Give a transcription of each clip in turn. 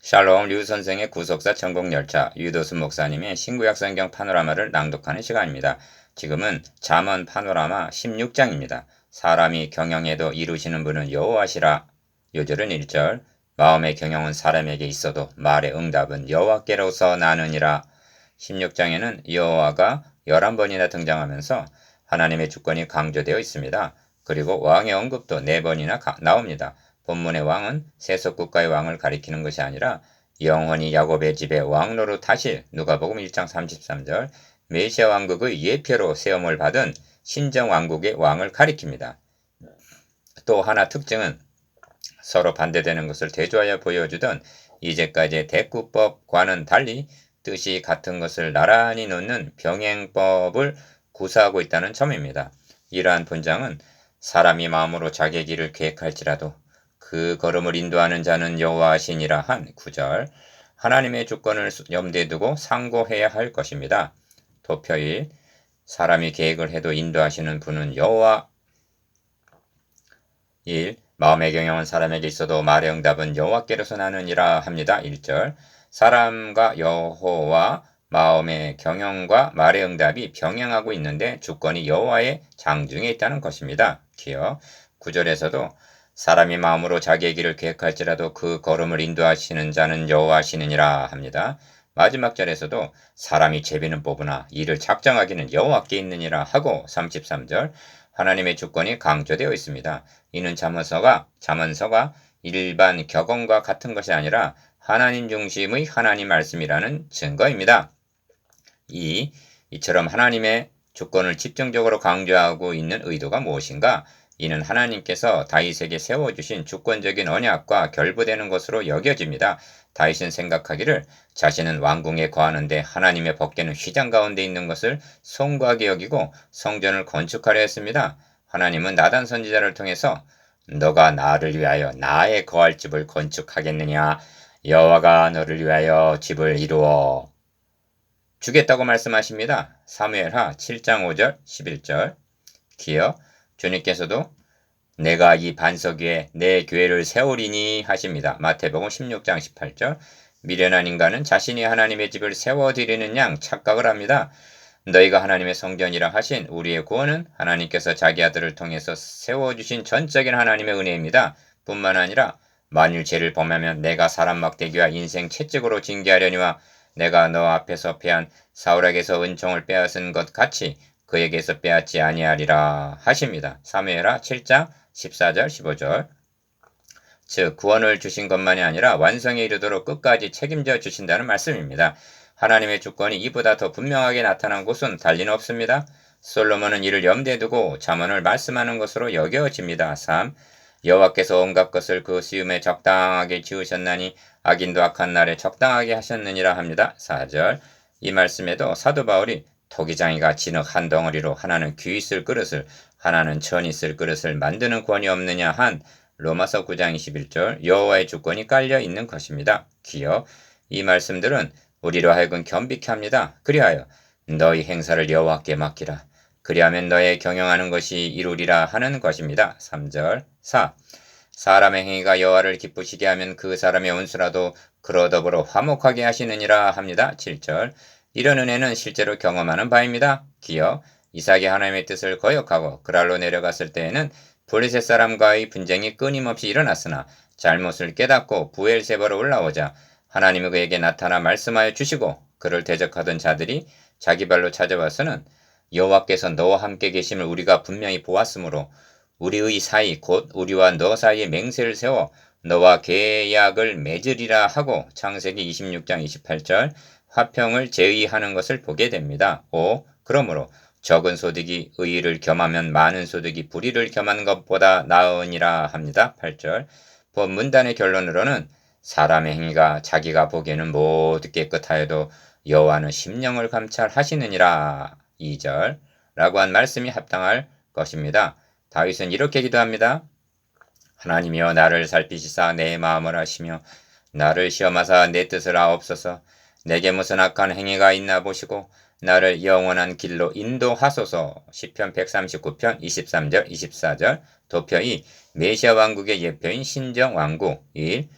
샬롬 류 선생의 구속사 천국열차 유도순 목사님의 신구약 성경 파노라마를 낭독하는 시간입니다. 지금은 잠언 파노라마 16장입니다. 사람이 경영해도 이루시는 분은 여호와시라. 요절은 1절 마음의 경영은 사람에게 있어도 말의 응답은 여호와께로서 나느니라. 16장에는 여호와가 11번이나 등장하면서 하나님의 주권이 강조되어 있습니다. 그리고 왕의 언급도 4번이나 나옵니다. 본문의 왕은 세속국가의 왕을 가리키는 것이 아니라 영원히 야곱의 집에 왕노릇 하실 누가복음 1장 33절 메시아 왕국의 예표로 세움을 받은 신정왕국의 왕을 가리킵니다. 또 하나 특징은 서로 반대되는 것을 대조하여 보여주던 이제까지의 대구법과는 달리 뜻이 같은 것을 나란히 놓는 병행법을 구사하고 있다는 점입니다. 이러한 분장은 사람이 마음으로 자기의 길을 계획할지라도 그 걸음을 인도하는 자는 여호와시니라 한 9절 하나님의 주권을 염두에 두고 상고해야 할 것입니다. 도표 1 사람이 계획을 해도 인도하시는 분은 여호와 1 마음의 경영은 사람에게 있어도 말의 응답은 여호와께로서 나느니라 합니다. 1절 사람과 여호와 마음의 경영과 말의 응답이 병행하고 있는데 주권이 여호와의 장중에 있다는 것입니다. 기억 9절에서도 사람이 마음으로 자기의 길을 계획할지라도 그 걸음을 인도하시는 자는 여호와시느니라 합니다. 마지막 절에서도 사람이 제비는 뽑으나 이를 작정하기는 여호와께 있느니라 하고 33절 하나님의 주권이 강조되어 있습니다. 이는 잠언서가 일반 격언과 같은 것이 아니라 하나님 중심의 하나님 말씀이라는 증거입니다. 이처럼 하나님의 주권을 집중적으로 강조하고 있는 의도가 무엇인가? 이는 하나님께서 다윗에게 세워주신 주권적인 언약과 결부되는 것으로 여겨집니다. 다윗은 생각하기를 자신은 왕궁에 거하는데 하나님의 법궤는 휘장 가운데 있는 것을 송구하게 여기고 성전을 건축하려 했습니다. 하나님은 나단 선지자를 통해서 너가 나를 위하여 나의 거할 집을 건축하겠느냐? 여호와가 너를 위하여 집을 이루어 주겠다고 말씀하십니다. 사무엘하 7장 5절 11절 기억 주님께서도 내가 이 반석 위에 내 교회를 세우리니 하십니다. 마태복음 16장 18절 미련한 인간은 자신이 하나님의 집을 세워드리는 양 착각을 합니다. 너희가 하나님의 성전이라 하신 우리의 구원은 하나님께서 자기 아들을 통해서 세워주신 전적인 하나님의 은혜입니다. 뿐만 아니라 만일 죄를 범하면 내가 사람 막대기와 인생 채찍으로 징계하려니와 내가 너 앞에서 패한 사울에게서 은총을 빼앗은 것 같이 그에게서 빼앗지 아니하리라 하십니다. 사무엘하 7장 14절 15절 즉 구원을 주신 것만이 아니라 완성에 이르도록 끝까지 책임져 주신다는 말씀입니다. 하나님의 주권이 이보다 더 분명하게 나타난 곳은 달리는 없습니다. 솔로몬은 이를 염두에 두고 잠언을 말씀하는 것으로 여겨집니다. 3. 여호와께서 온갖 것을 그 시음에 적당하게 지으셨나니 악인도 악한 날에 적당하게 하셨느니라 합니다. 4절 이 말씀에도 사도 바울이 토기장이가 진흙 한 덩어리로 하나는 귀 있을 그릇을 하나는 천 있을 그릇을 만드는 권이 없느냐 한 로마서 9장 21절 여호와의 주권이 깔려 있는 것입니다. 기억 이 말씀들은 우리로 하여금 겸비케 합니다. 그리하여 너희 행사를 여호와께 맡기라. 그리하면 너의 경영하는 것이 이루리라 하는 것입니다. 3절 4 사람의 행위가 여호와를 기쁘시게 하면 그 사람의 원수라도 그로 더불어 화목하게 하시느니라 합니다. 7절 이런 은혜는 실제로 경험하는 바입니다. 기억 이삭이 하나님의 뜻을 거역하고 그랄로 내려갔을 때에는 블레셋 사람과의 분쟁이 끊임없이 일어났으나 잘못을 깨닫고 부엘세바로 올라오자 하나님이 그에게 나타나 말씀하여 주시고 그를 대적하던 자들이 자기 발로 찾아와서는 여호와께서 너와 함께 계심을 우리가 분명히 보았으므로 우리의 사이 곧 우리와 너 사이에 맹세를 세워 너와 계약을 맺으리라 하고 창세기 26장 28절 화평을 제의하는 것을 보게 됩니다. 5. 그러므로 적은 소득이 의의를 겸하면 많은 소득이 불의를 겸하는 것보다 나으니라 합니다. 8절 본문단의 결론으로는 사람의 행위가 자기가 보기에는 모두 깨끗하여도 여호와는 심령을 감찰하시느니라 2절 라고 한 말씀이 합당할 것입니다. 다윗은 이렇게 기도합니다. 하나님이여 나를 살피시사 내 마음을 아시며 나를 시험하사 내 뜻을 아옵소서. 내게 무슨 악한 행위가 있나 보시고 나를 영원한 길로 인도하소서. 시편 139편 23절 24절 도표 2 메시아 왕국의 예표인 신정 왕국 1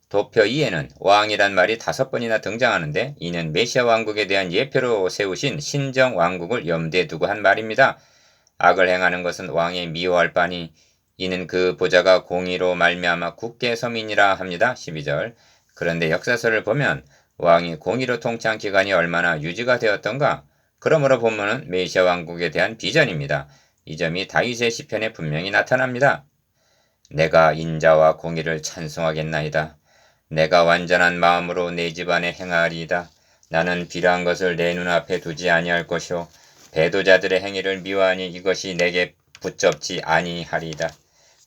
도표 2에는 왕이란 말이 5번이나 등장하는데 이는 메시아 왕국에 대한 예표로 세우신 신정 왕국을 염두에 두고 한 말입니다. 악을 행하는 것은 왕의 미워할 바니 이는 그 보좌가 공의로 말미암아 굳게 서민이라 합니다. 12절. 그런데 역사서를 보면 왕이 공의로 통치한 기간이 얼마나 유지가 되었던가? 그러므로 본문은 메시아 왕국에 대한 비전입니다. 이 점이 다윗의 시편에 분명히 나타납니다. 내가 인자와 공의를 찬송하겠나이다. 내가 완전한 마음으로 내 집안에 행하리이다. 나는 비라한 것을 내 눈앞에 두지 아니할 것이요 배도자들의 행위를 미워하니 이것이 내게 붙잡지 아니하리이다.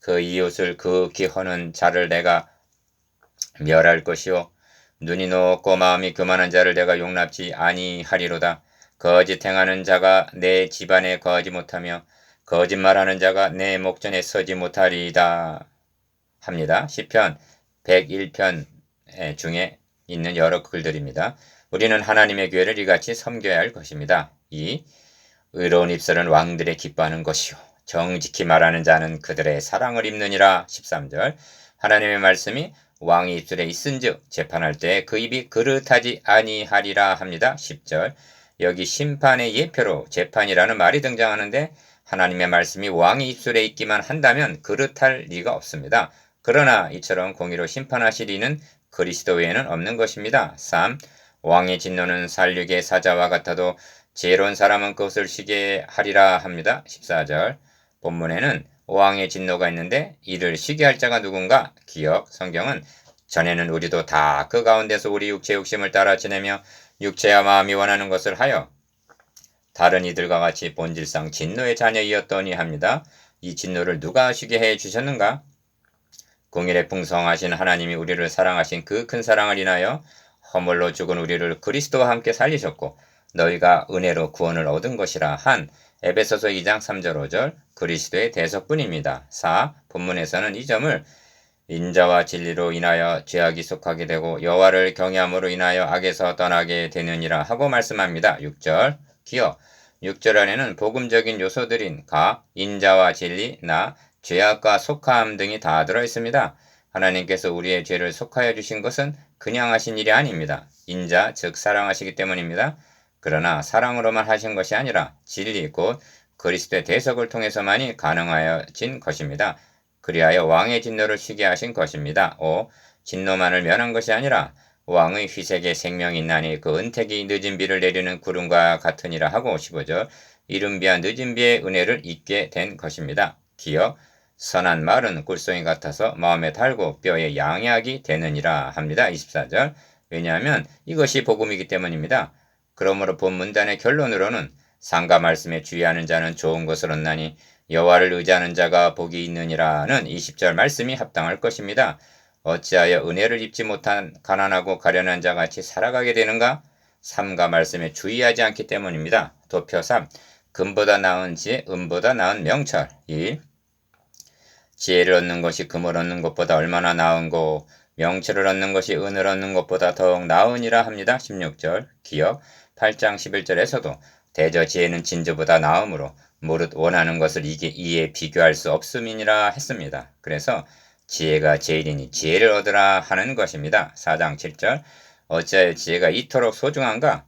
그 이웃을 극히 허는 자를 내가 멸할 것이요 눈이 높고 마음이 교만한 자를 내가 용납지 아니하리로다. 거짓 행하는 자가 내 집안에 거하지 못하며 거짓말하는 자가 내 목전에 서지 못하리이다 합니다. 시편 101편 중에 있는 여러 글들입니다. 우리는 하나님의 교회를 이같이 섬겨야 할 것입니다. 2. 의로운 입술은 왕들의 기뻐하는 것이요 정직히 말하는 자는 그들의 사랑을 입느니라. 13절. 하나님의 말씀이 왕의 입술에 있은즉 재판할 때 그 입이 그릇하지 아니하리라 합니다. 10절. 여기 심판의 예표로 재판이라는 말이 등장하는데 하나님의 말씀이 왕의 입술에 있기만 한다면 그릇할 리가 없습니다. 그러나 이처럼 공의로 심판하실 이는 그리스도 외에는 없는 것입니다. 3. 왕의 진노는 살육의 사자와 같아도 지혜로운 사람은 그것을 쉬게 하리라 합니다. 14절. 본문에는 왕의 진노가 있는데 이를 쉬게 할 자가 누군가? 기억, 성경은 전에는 우리도 다 그 가운데서 우리 육체의 욕심을 따라 지내며 육체와 마음이 원하는 것을 하여 다른 이들과 같이 본질상 진노의 자녀이었더니 합니다. 이 진노를 누가 쉬게 해 주셨는가? 공일에 풍성하신 하나님이 우리를 사랑하신 그 큰 사랑을 인하여 허물로 죽은 우리를 그리스도와 함께 살리셨고 너희가 은혜로 구원을 얻은 것이라 한 에베소서 2장 3절 5절 그리스도의 대속뿐입니다. 4. 본문에서는 이 점을 인자와 진리로 인하여 죄악이 속하게 되고 여호와를 경외함으로 인하여 악에서 떠나게 되느니라 하고 말씀합니다. 6절 기억 6절 안에는 복음적인 요소들인 가, 인자와 진리, 나, 죄악과 속함 등이 다 들어있습니다. 하나님께서 우리의 죄를 속하여 주신 것은 그냥 하신 일이 아닙니다. 인자, 즉 사랑하시기 때문입니다. 그러나 사랑으로만 하신 것이 아니라 진리 곧 그리스도의 대속을 통해서만이 가능하여진 것입니다. 그리하여 왕의 진노를 쉬게 하신 것입니다. 5. 진노만을 면한 것이 아니라 왕의 희색에 생명이 있나니 그 은택이 늦은 비를 내리는 구름과 같으니라 하고 15절 이른 비와 늦은 비의 은혜를 잊게 된 것입니다. 기억 선한 말은 꿀송이 같아서 마음에 달고 뼈에 양약이 되느니라 합니다. 24절 왜냐하면 이것이 복음이기 때문입니다. 그러므로 본 문단의 결론으로는 상가 말씀에 주의하는 자는 좋은 것을 얻나니 여호와를 의지하는 자가 복이 있느니라는 20절 말씀이 합당할 것입니다. 어찌하여 은혜를 입지 못한 가난하고 가련한 자같이 살아가게 되는가? 삼가 말씀에 주의하지 않기 때문입니다. 도표 3. 금보다 나은 지혜, 은보다 나은 명철. 1. 지혜를 얻는 것이 금을 얻는 것보다 얼마나 나은고 명철을 얻는 것이 은을 얻는 것보다 더욱 나으니라 합니다. 16절 기억 8장 11절에서도 대저 지혜는 진저보다 나음으로 무릇 원하는 것을 이에 비교할 수 없음이니라 했습니다. 그래서 지혜가 제일이니 지혜를 얻으라 하는 것입니다. 4장 7절 어찌하여 지혜가 이토록 소중한가?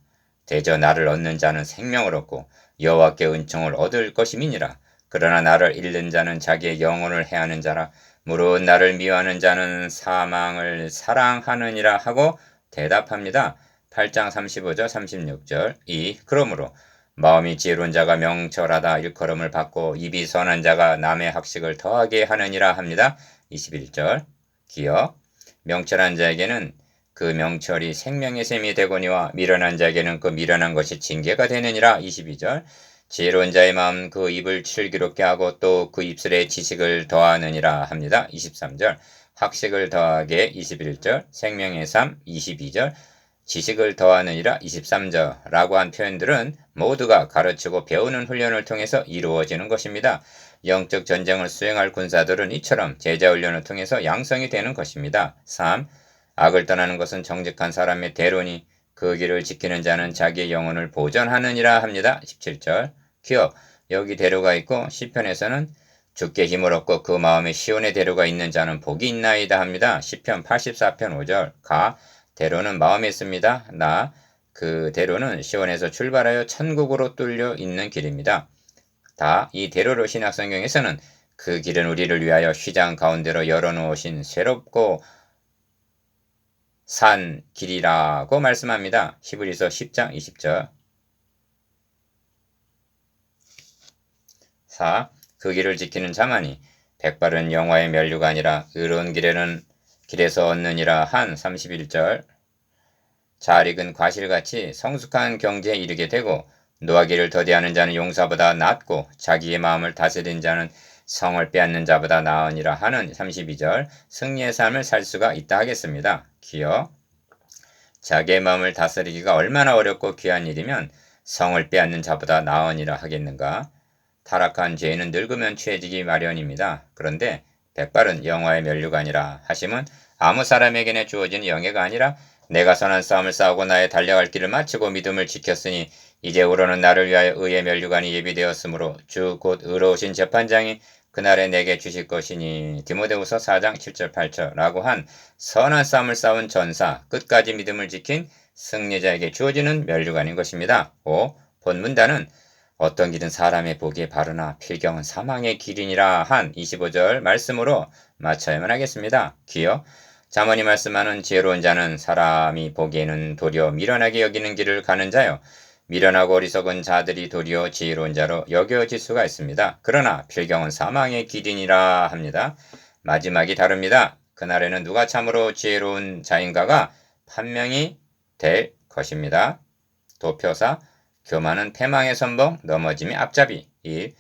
대저 나를 얻는 자는 생명을 얻고 여호와께 은총을 얻을 것임이니라. 그러나 나를 잃는 자는 자기의 영혼을 해하는 자라. 무릇 나를 미워하는 자는 사망을 사랑하느니라 하고 대답합니다. 8장 35절 36절 2. 그러므로 마음이 지혜로운 자가 명철하다 일컬음을 받고 입이 선한 자가 남의 학식을 더하게 하느니라 합니다. 21절 기억 명철한 자에게는 그 명철이 생명의 셈이 되거니와 미련한 자에게는 그 미련한 것이 징계가 되느니라. 22절 지혜로운 자의 마음 그 입을 슬기롭게 하고 또 그 입술에 지식을 더하느니라 합니다. 23절 학식을 더하게 21절 생명의 삶 22절 지식을 더하느니라 23절라고 한 표현들은 모두가 가르치고 배우는 훈련을 통해서 이루어지는 것입니다. 영적 전쟁을 수행할 군사들은 이처럼 제자 훈련을 통해서 양성이 되는 것입니다. 3. 악을 떠나는 것은 정직한 사람의 대로니 그 길을 지키는 자는 자기의 영혼을 보전하느니라 합니다. 17절 기억 여기 대로가 있고 시편에서는 주께 힘을 얻고 그 마음에 시온의 대로가 있는 자는 복이 있나이다 합니다. 시편 84편 5절. 가 대로는 마음에 있습니다. 나 그 대로는 시온에서 출발하여 천국으로 뚫려 있는 길입니다. 다 이 대로로 신약성경에서는 그 길은 우리를 위하여 휘장 가운데로 열어놓으신 새롭고 산 길이라고 말씀합니다. 히브리서 10장 20절. 4. 그 길을 지키는 자만이 백발은 영화의 면류가 아니라 의로운 길에서 얻느니라 한 31절. 잘 익은 과실같이 성숙한 경지에 이르게 되고 노하기를 더디하는 자는 용사보다 낫고 자기의 마음을 다스린 자는 성을 빼앗는 자보다 나으니라 하는 32절. 승리의 삶을 살 수가 있다 하겠습니다. 기억. 자기의 마음을 다스리기가 얼마나 어렵고 귀한 일이면 성을 빼앗는 자보다 나으니라 하겠는가. 타락한 죄인은 늙으면 취해지기 마련입니다. 그런데 백발은 영화의 면류가 아니라 하심은 아무 사람에게나 주어지는 영예가 아니라 내가 선한 싸움을 싸우고 나의 달려갈 길을 마치고 믿음을 지켰으니 이제후로는 나를 위하여 의의 면류관이 예비되었으므로 주 곧 의로우신 재판장이 그날에 내게 주실 것이니 디모데후서 4장 7절 8절라고 한 선한 싸움을 싸운 전사 끝까지 믿음을 지킨 승리자에게 주어지는 면류관인 것입니다. 5. 본문단은 어떤 길은 사람의 보기에 바르나 필경은 사망의 길이니라 한 25절 말씀으로 마쳐야만 하겠습니다. 기여 잠언이 말씀하는 지혜로운 자는 사람이 보기에는 도리어 미련하게 여기는 길을 가는 자요 미련하고 어리석은 자들이 도리어 지혜로운 자로 여겨질 수가 있습니다. 그러나 필경은 사망의 길이니라 합니다. 마지막이 다릅니다. 그날에는 누가 참으로 지혜로운 자인가가 판명이 될 것입니다. 도표사 교만은 패망의 선봉, 넘어짐이 앞잡이. 1.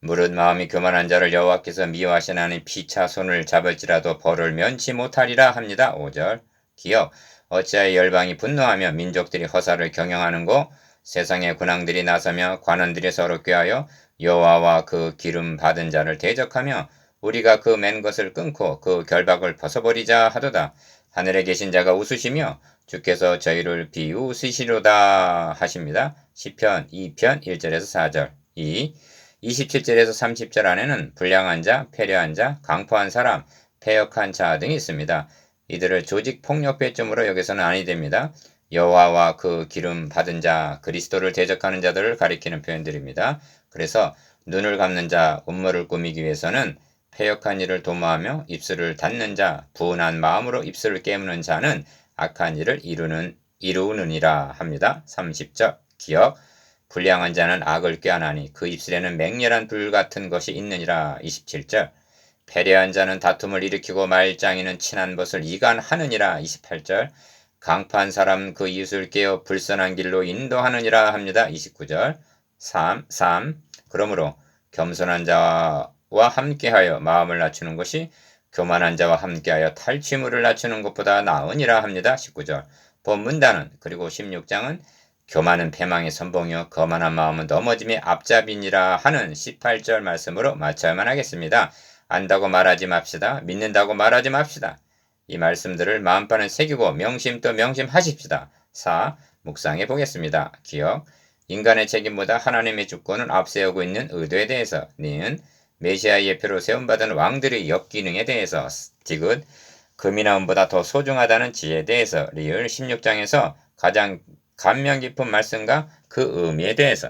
무릇 마음이 교만한 자를 여호와께서 미워하시나니 피차 손을 잡을지라도 벌을 면치 못하리라 합니다. 5절. 기억. 어찌하여 열방이 분노하며 민족들이 허사를 경영하는고 세상의 군왕들이 나서며 관원들이 서로 꾀하여 여호와와 그 기름 받은 자를 대적하며 우리가 그 맨 것을 끊고 그 결박을 벗어버리자 하도다. 하늘에 계신 자가 웃으시며 주께서 저희를 비웃으시로다 하십니다. 시편 2편 1절에서 4절. 2. 27절에서 30절 안에는 불량한 자, 패려한 자, 강포한 사람, 패역한 자 등이 있습니다. 이들을 조직 폭력 배점으로 여기서는 아니 됩니다. 여호와와 그 기름 받은 자, 그리스도를 대적하는 자들을 가리키는 표현들입니다. 그래서 눈을 감는 자, 음모를 꾸미기 위해서는 패역한 일을 도모하며 입술을 닫는 자, 분한 마음으로 입술을 깨무는 자는 악한 일을 이루느니라 합니다. 30절. 기억. 불량한 자는 악을 꾀하나니 그 입술에는 맹렬한 불 같은 것이 있느니라. 27절. 패례한 자는 다툼을 일으키고 말짱이는 친한 것을 이간하느니라. 28절. 강파한 사람 그 이웃을 깨어 불선한 길로 인도하느니라 합니다. 29절. 3. 그러므로 겸손한 자와 함께하여 마음을 낮추는 것이 교만한 자와 함께하여 탈취물을 낮추는 것보다 나으니라 합니다. 19절. 본문단은 그리고 16장은 교만은 패망의 선봉이요 거만한 마음은 넘어짐의 앞잡이니라 하는 18절 말씀으로 마쳐야만 하겠습니다. 안다고 말하지 맙시다. 믿는다고 말하지 맙시다. 이 말씀들을 마음판에 새기고 명심 또 명심하십시다. 4. 묵상해 보겠습니다. 기억. 인간의 책임보다 하나님의 주권을 앞세우고 있는 의도에 대해서. 니은. 메시아 예표로 세움받은 왕들의 역기능에 대해서. 디귿. 금이나 은보다 더 소중하다는 지혜에 대해서. 리을 16장에서 가장 감명 깊은 말씀과 그 의미에 대해서.